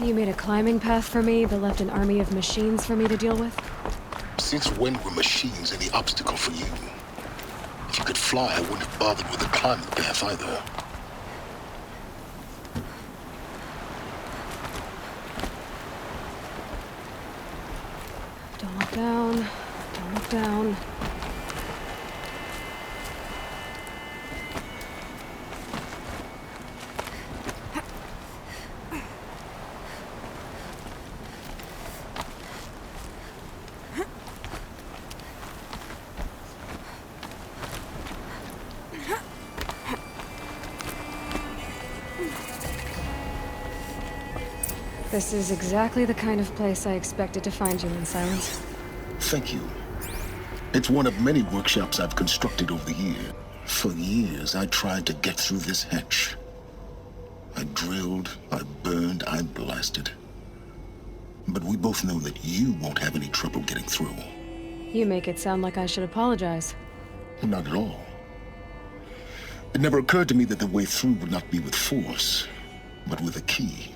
You made a climbing path for me, but left an army of machines for me to deal with? Since when were machines any obstacle for you? If you could fly, I wouldn't have bothered with a climbing path either. Don't look down. Don't look down. This is exactly the kind of place I expected to find you in, Silence. Thank you. It's one of many workshops I've constructed over the years. For years, I tried to get through this hatch. I drilled, I burned, I blasted. But we both know that you won't have any trouble getting through. You make it sound like I should apologize. Not at all. It never occurred to me that the way through would not be with force, but with a key.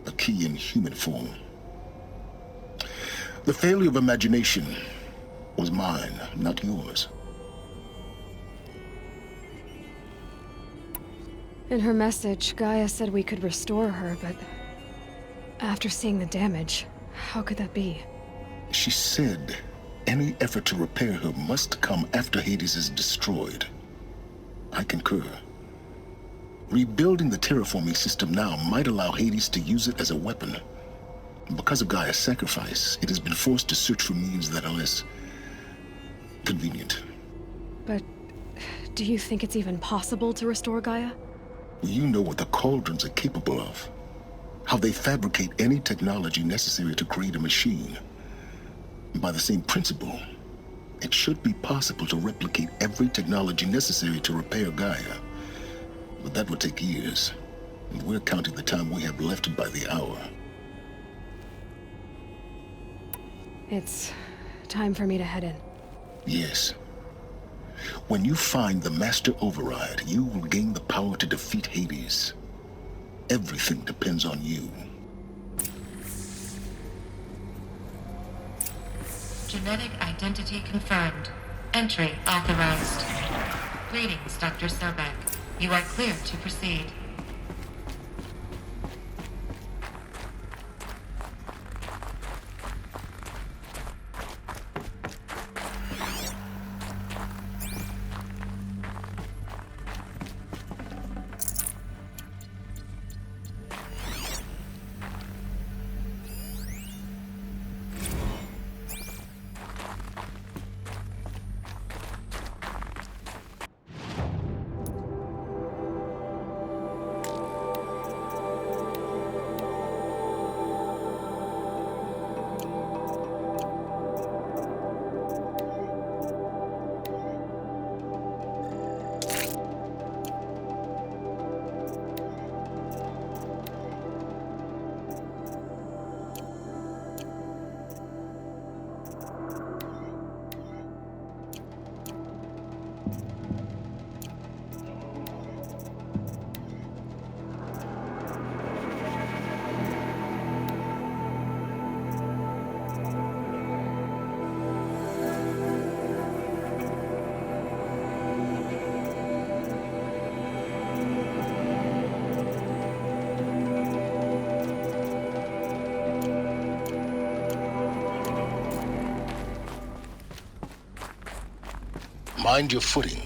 A key in human form. The failure of imagination was mine, not yours. In her message, Gaia said we could restore her, but after seeing the damage, how could that be? She said any effort to repair her must come after Hades is destroyed. I concur. Rebuilding the terraforming system now might allow Hades to use it as a weapon. Because of Gaia's sacrifice, it has been forced to search for means that are less convenient. But do you think it's even possible to restore Gaia? You know what the Cauldrons are capable of. How they fabricate any technology necessary to create a machine. By the same principle, it should be possible to replicate every technology necessary to repair Gaia. But that would take years, and we're counting the time we have left by the hour. It's time for me to head in. Yes. When you find the Master Override, you will gain the power to defeat Hades. Everything depends on you. Genetic identity confirmed. Entry authorized. Greetings, Dr. Sobek. You are cleared to proceed. Mind your footing.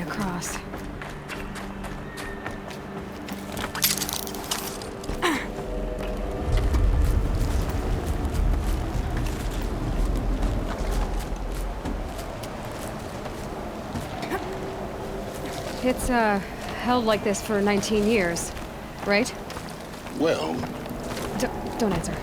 across. It's, held like this for 19 years, right? Well, Don't answer.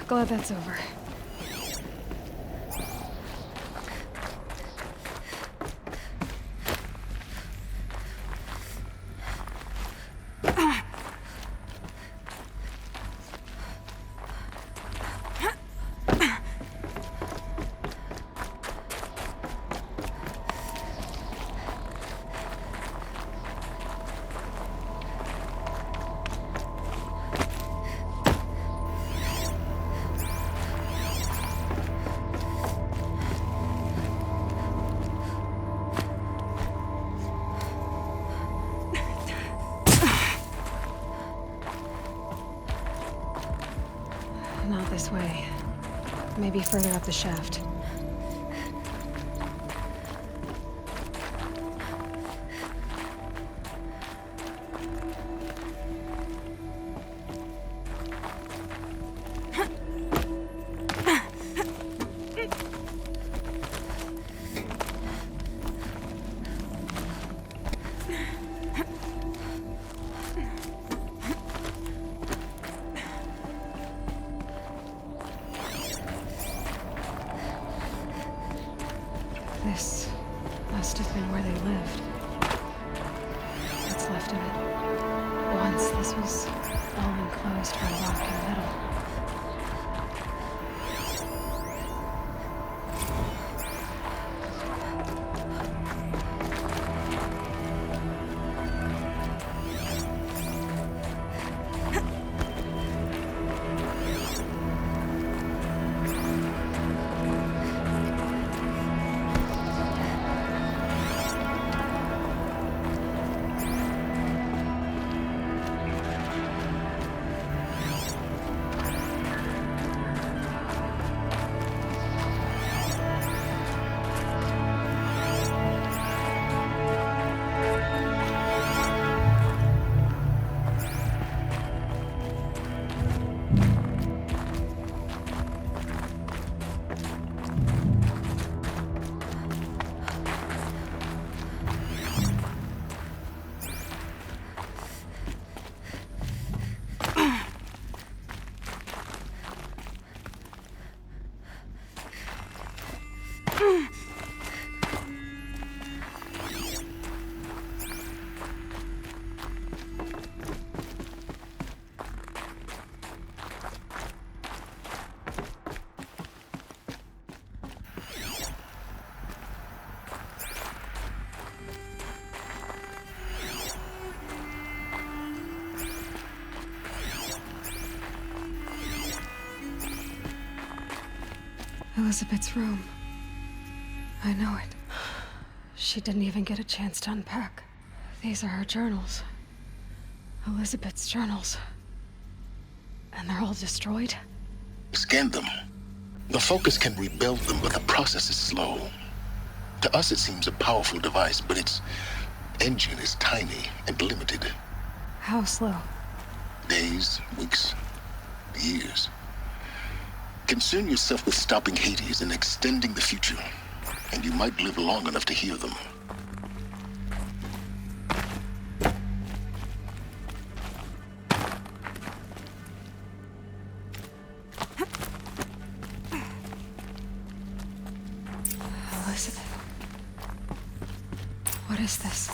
Glad that's over. Not this way. Maybe further up the shaft. This must have been where they lived. What's left of it. Once this was all enclosed by rock and metal. Elizabeth's room. I know it. She didn't even get a chance to unpack. These are her journals. Elizabeth's journals. And they're all destroyed? scan them. The Focus can rebuild them, but the process is slow. To us, it seems a powerful device, but its engine is tiny and limited. How slow? Days, weeks, years. Concern yourself with stopping Hades and extending the future, and you might live long enough to hear them. Elizabeth. What is this?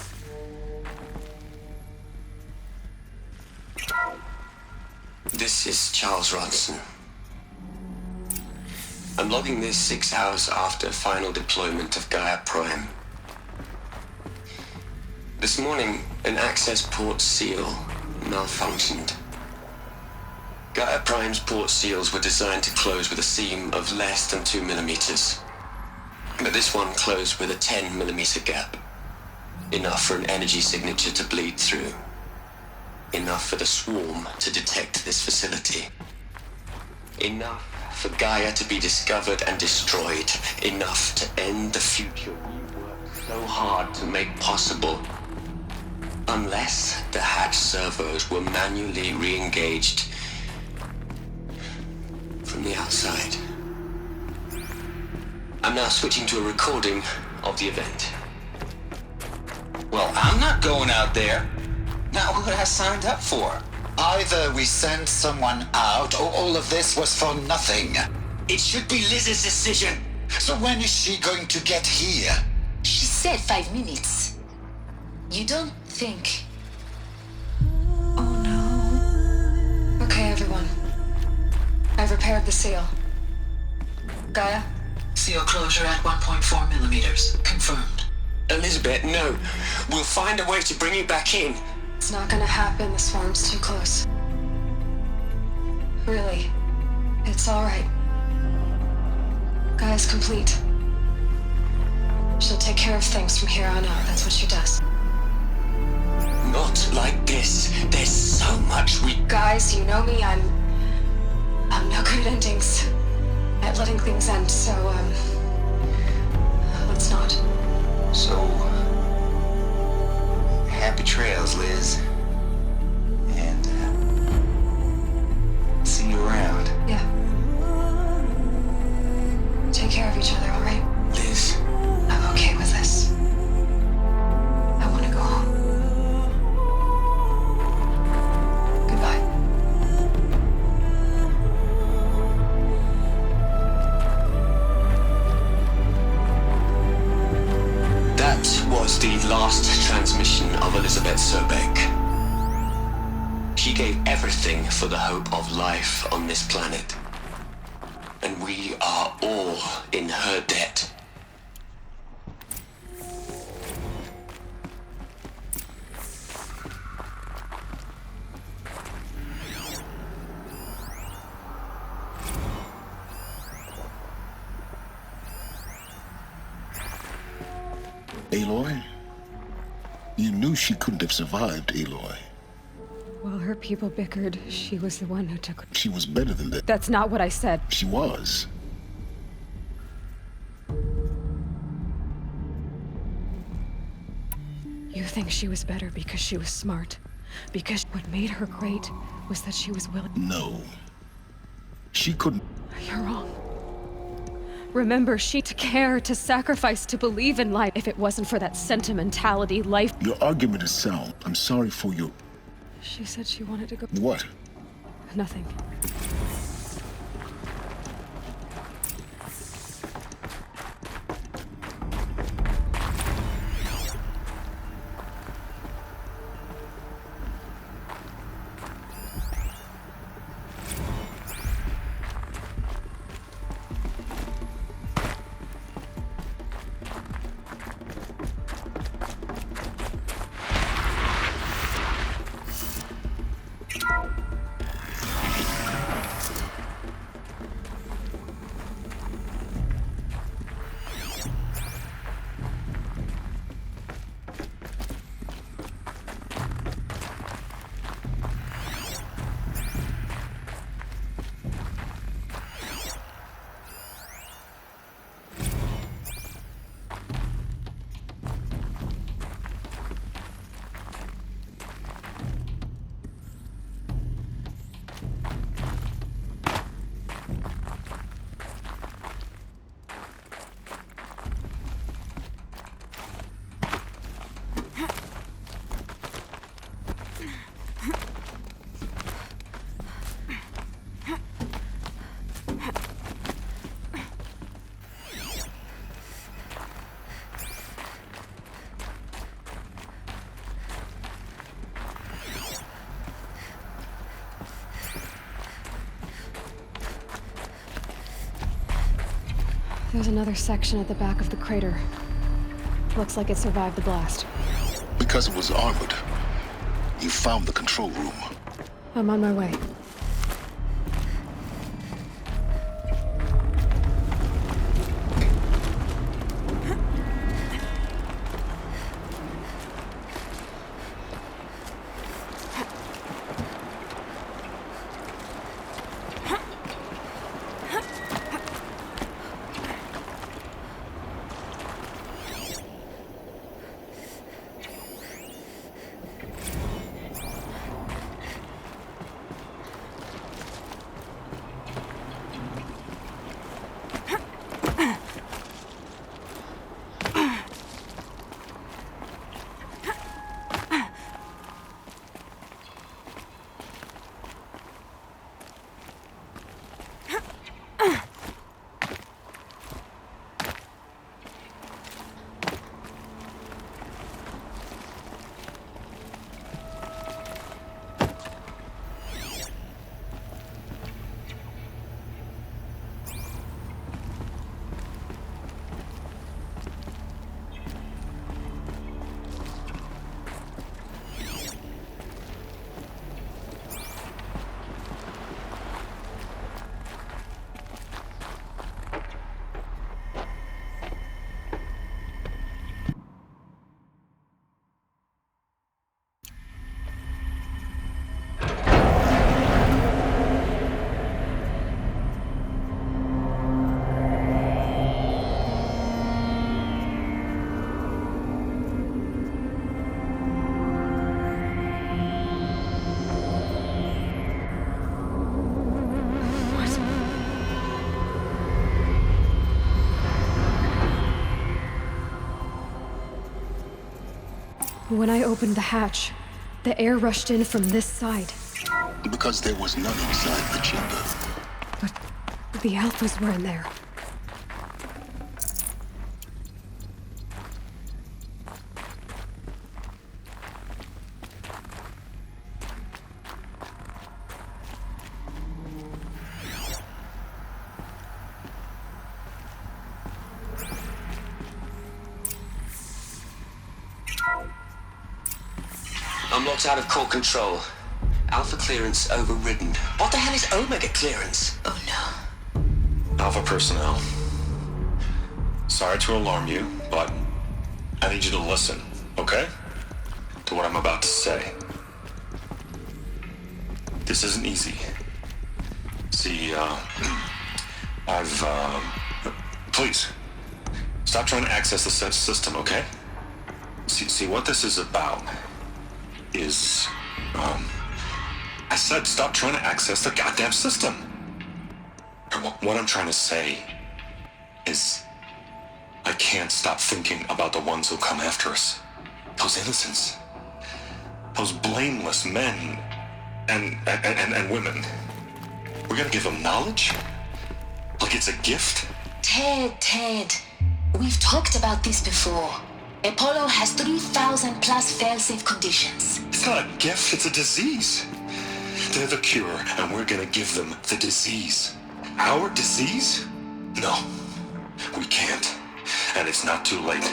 This is Charles Ronson. I'm logging this 6 hours after final deployment of Gaia Prime. This morning, an access port seal malfunctioned. Gaia Prime's port seals were designed to close with a seam of less than 2 millimeters. But this one closed with a 10 millimeter gap. Enough for an energy signature to bleed through. Enough for the swarm to detect this facility. Enough for Gaia to be discovered and destroyed. Enough to end the future we worked so hard to make possible. Unless the hatch servos were manually re-engaged from the outside. I'm now switching to a recording of the event. Well, I'm not going out there. Not what I signed up for. Either we send someone out, or all of this was for nothing. It should be Liz's decision. So when is she going to get here? She said 5 minutes. You don't think... Oh no. Okay, everyone. I've repaired the seal. Gaia? Seal closure at 1.4 millimeters. Confirmed. Elizabeth, no. We'll find a way to bring you back in. It's not gonna happen. The swarm's too close. Really. It's alright. Gaia's complete. She'll take care of things from here on out. That's what she does. Not like this. There's so much we... Guys, you know me. I'm no good at endings. At letting things end, so, let's not. So, happy trails, Liz. And, see you around. Yeah. Take care of each other, alright? Liz, I'm okay with this. I want to go home. Goodbye. that was the last transmission of Elizabeth Sobeck. She gave everything for the hope of life on this planet. And we are all in her debt. Aloy? You knew she couldn't have survived, Aloy. While her people bickered, she was the one who took... She was better than that. That's not what I said. She was. You think she was better because she was smart. Because what made her great was that she was willing... No. She couldn't... You're wrong. Remember, she to care, to sacrifice, to believe in life. If it wasn't for that sentimentality, life... Your argument is sound. I'm sorry for your... She said she wanted to go... What? Nothing. There's another section at the back of the crater. Looks like it survived the blast. Because it was armored. You found the control room. I'm on my way. When I opened the hatch, the air rushed in from this side. Because there was none inside the chamber. But the Alphas were in there. I'm locked out of core control. Alpha clearance overridden. What the hell is Omega clearance? Oh no. Alpha personnel. Sorry to alarm you, but I need you to listen, okay? To what I'm about to say. This isn't easy. See, please, stop trying to access the system, okay? See, what this is about is, I said stop trying to access the goddamn system. What I'm trying to say is I can't stop thinking about the ones who come after us. Those innocents. Those blameless men and women. We're gonna give them knowledge? Like it's a gift? Ted. We've talked about this before. Apollo has 3,000 plus fail-safe conditions. It's not a gift, it's a disease. They're the cure, and we're gonna give them the disease. Our disease? No, we can't. And it's not too late.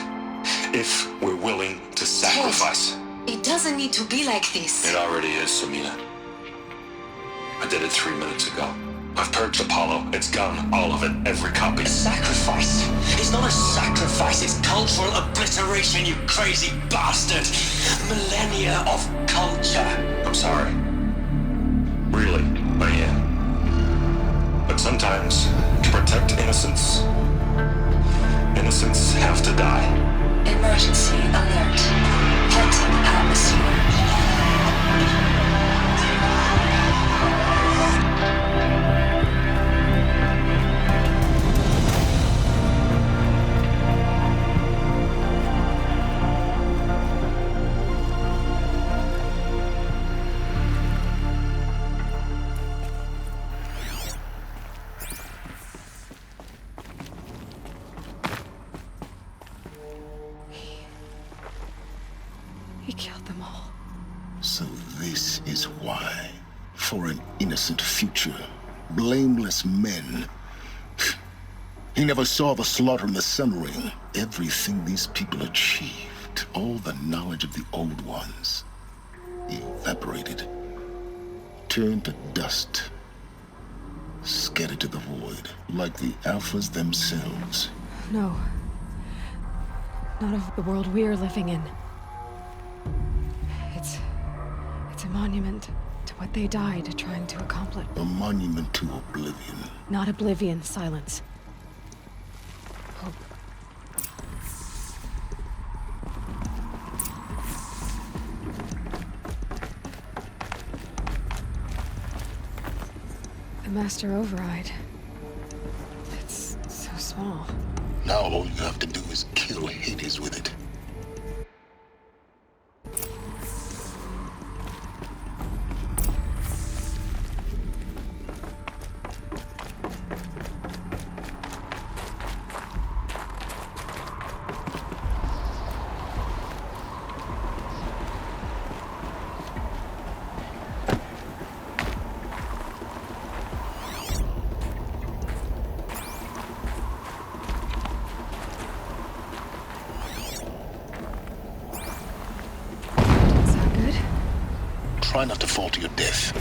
If we're willing to sacrifice. Ted, it doesn't need to be like this. It already is, Samina. I did it 3 minutes ago. I've purged Apollo. It's gone. All of it. Every copy. A sacrifice? It's not a sacrifice. It's cultural obliteration, you crazy bastard. Millennia of culture. I'm sorry. Really, I am. But sometimes, to protect innocence, innocents have to die. Emergency alert. Halting atmosphere. He killed them all. So this is why. For an innocent future. Blameless men. He never saw the slaughter in the Sun Ring. Everything these people achieved, all the knowledge of the old ones, evaporated. Turned to dust. Scattered to the void, like the Alphas themselves. No. Not of the world we're living in. It's a monument to what they died trying to accomplish. A monument to oblivion. Not oblivion, silence. Hope. The Master Override. It's so small. Now all you have to do is kill Hades with it. Try not to fall to your death.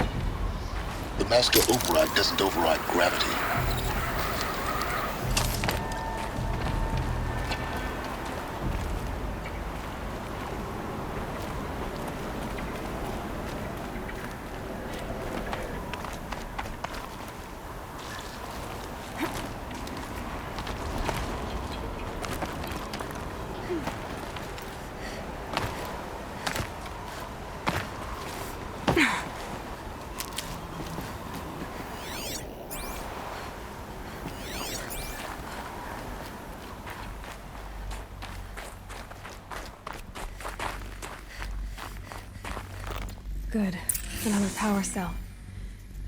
The Master Override doesn't override gravity. Good. Another power cell.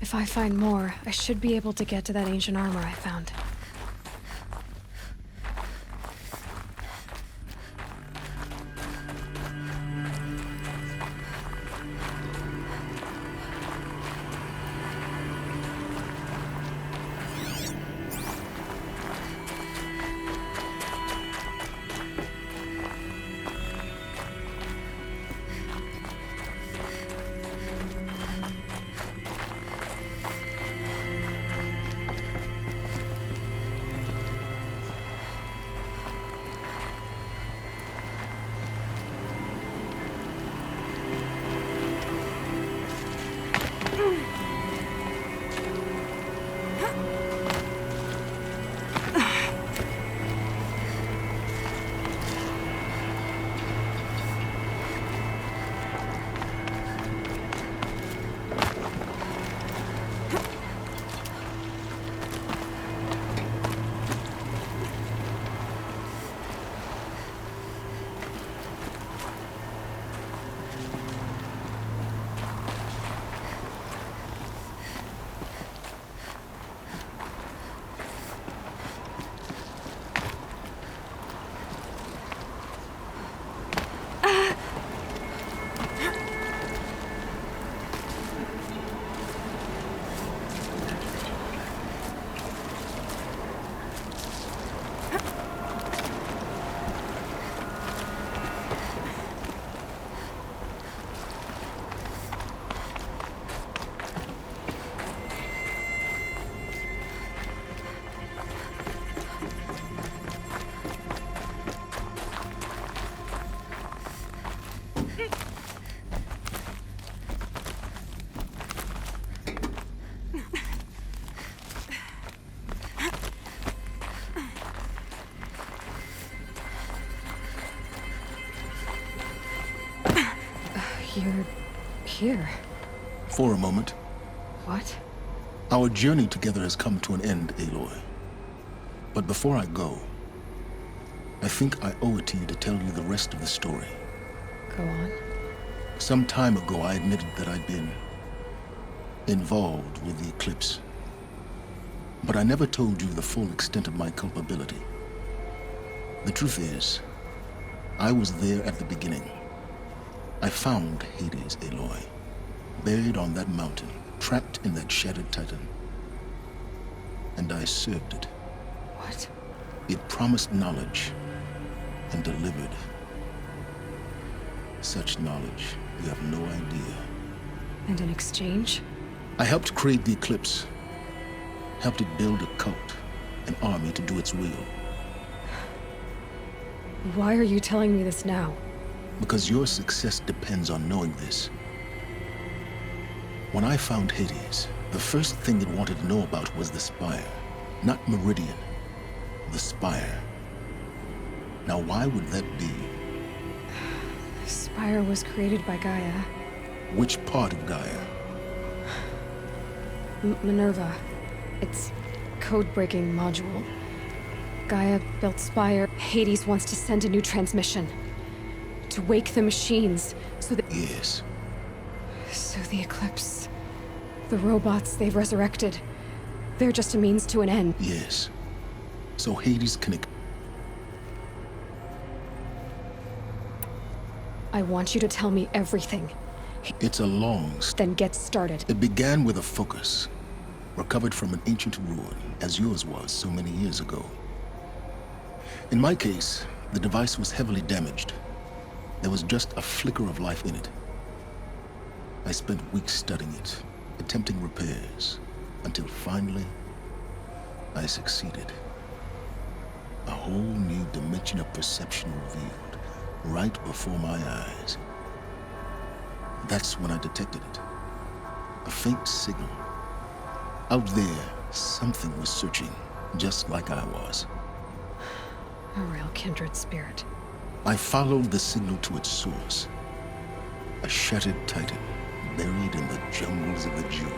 If I find more, I should be able to get to that ancient armor I found. You're here. For a moment. What? Our journey together has come to an end, Aloy. But before I go, I think I owe it to you to tell you the rest of the story. Go on. Some time ago, I admitted that I'd been involved with the Eclipse. But I never told you the full extent of my culpability. The truth is, I was there at the beginning. I found Hades, Aloy, buried on that mountain, trapped in that shattered titan. And I served it. What? It promised knowledge and delivered. Such knowledge, you have no idea. And in exchange? I helped create the Eclipse. Helped it build a cult, an army to do its will. Why are you telling me this now? Because your success depends on knowing this. When I found Hades, the first thing it wanted to know about was the Spire. Not Meridian. The Spire. Now why would that be? The Spire was created by Gaia. Which part of Gaia? Minerva. Its code-breaking module. Gaia built Spire. Hades wants to send a new transmission. To wake the machines, so that... Yes. So the Eclipse... The robots they've resurrected... They're just a means to an end. Yes. So Hades can... I want you to tell me everything. It's a long... Then get started. It began with a focus. Recovered from an ancient ruin, as yours was so many years ago. In my case, the device was heavily damaged. There was just a flicker of life in it. I spent weeks studying it, attempting repairs, until finally, I succeeded. A whole new dimension of perception revealed, right before my eyes. That's when I detected it. A faint signal. Out there, something was searching, just like I was. A real kindred spirit. I followed the signal to its source. A shattered titan, buried in the jungles of the Jewel.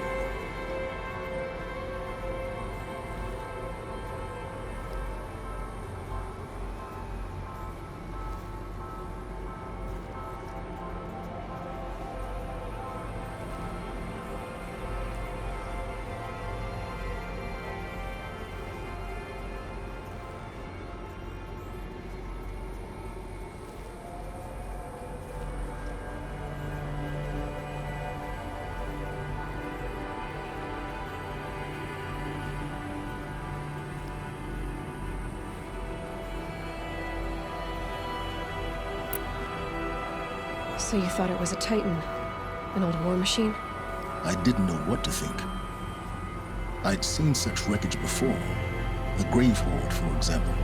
So you thought it was a Titan? An old war machine? I didn't know what to think. I'd seen such wreckage before. The Grave Horde, for example.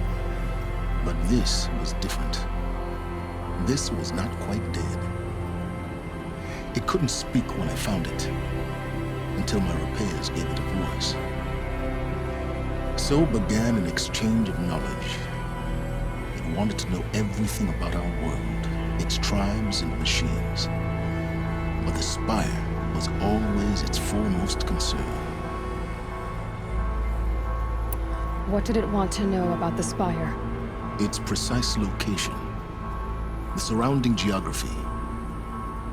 But this was different. This was not quite dead. It couldn't speak when I found it, until my repairs gave it a voice. So began an exchange of knowledge. It wanted to know everything about our world, its tribes and machines. But the Spire was always its foremost concern. What did it want to know about the Spire? Its precise location, the surrounding geography,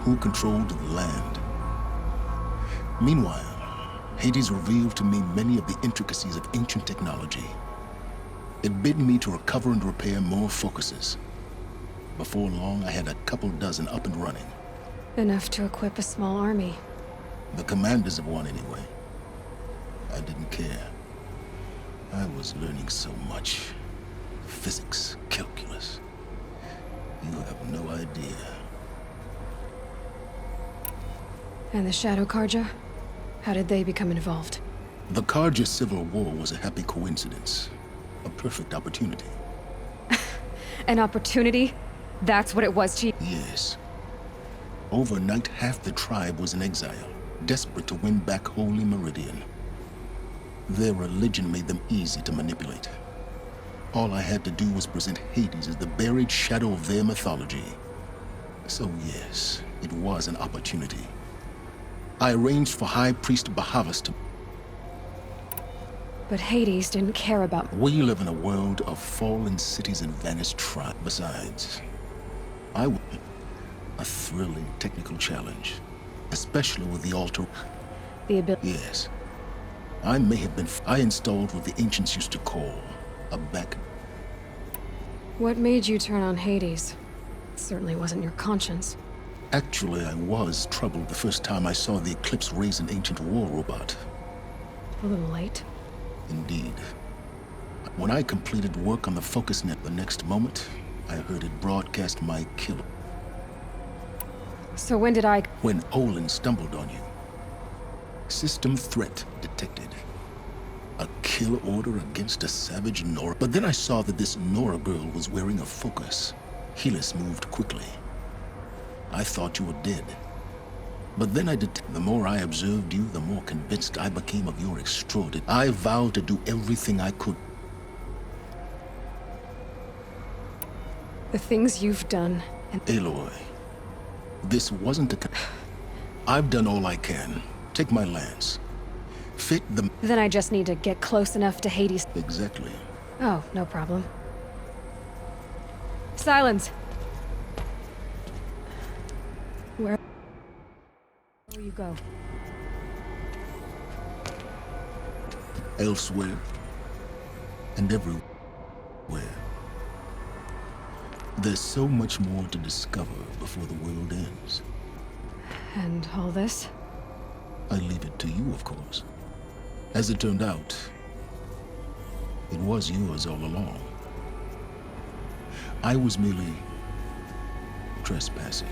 who controlled the land. Meanwhile, Hades revealed to me many of the intricacies of ancient technology. It bid me to recover and repair more focuses. Before long, I had a couple dozen up and running. Enough to equip a small army. The commanders of one, anyway. I didn't care. I was learning so much. Physics, calculus. You have no idea. And the Shadow Carja? How did they become involved? The Carja Civil War was a happy coincidence. A perfect opportunity. An opportunity? That's what it was to you? Yes. Overnight, half the tribe was in exile, desperate to win back Holy Meridian. Their religion made them easy to manipulate. All I had to do was present Hades as the buried shadow of their mythology. So yes, it was an opportunity. I arranged for High Priest Bahavas to... But Hades didn't care about... We live in a world of fallen cities and vanished tribes. Besides, a thrilling technical challenge, especially with the altar. The ability... Yes. I may have been... I installed what the ancients used to call a back... What made you turn on Hades? It certainly wasn't your conscience. Actually, I was troubled the first time I saw the Eclipse raise an ancient war robot. A little late. Indeed. When I completed work on the focus net the next moment, I heard it broadcast my kill. So when did I... When Olin stumbled on you. System threat detected. A kill order against a savage Nora. But then I saw that this Nora girl was wearing a focus. Helis moved quickly. I thought you were dead. But then the more I observed you, the more convinced I became of your extraordinary... I vowed to do everything I could. The things you've done, and... Aloy, this wasn't a... I've done all I can. Take my lance. Fit the... Then I just need to get close enough to Hades. Exactly. Oh, no problem. Silence! Where you go? Elsewhere. And everywhere. There's so much more to discover before the world ends. And all this? I leave it to you, of course. As it turned out, it was yours all along. I was merely trespassing.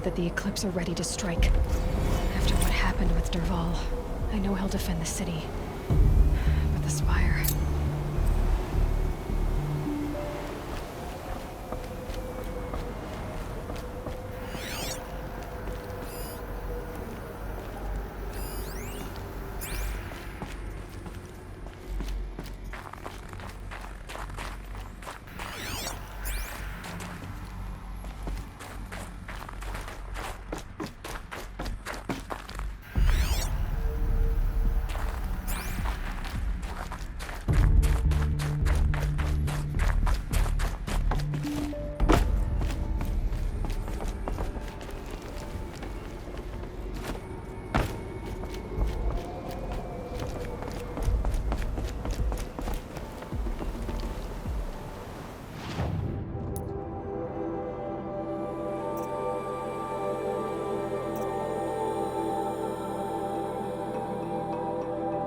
That the Eclipse are ready to strike. After what happened with Dervahl, I know he'll defend the city. But the Spire...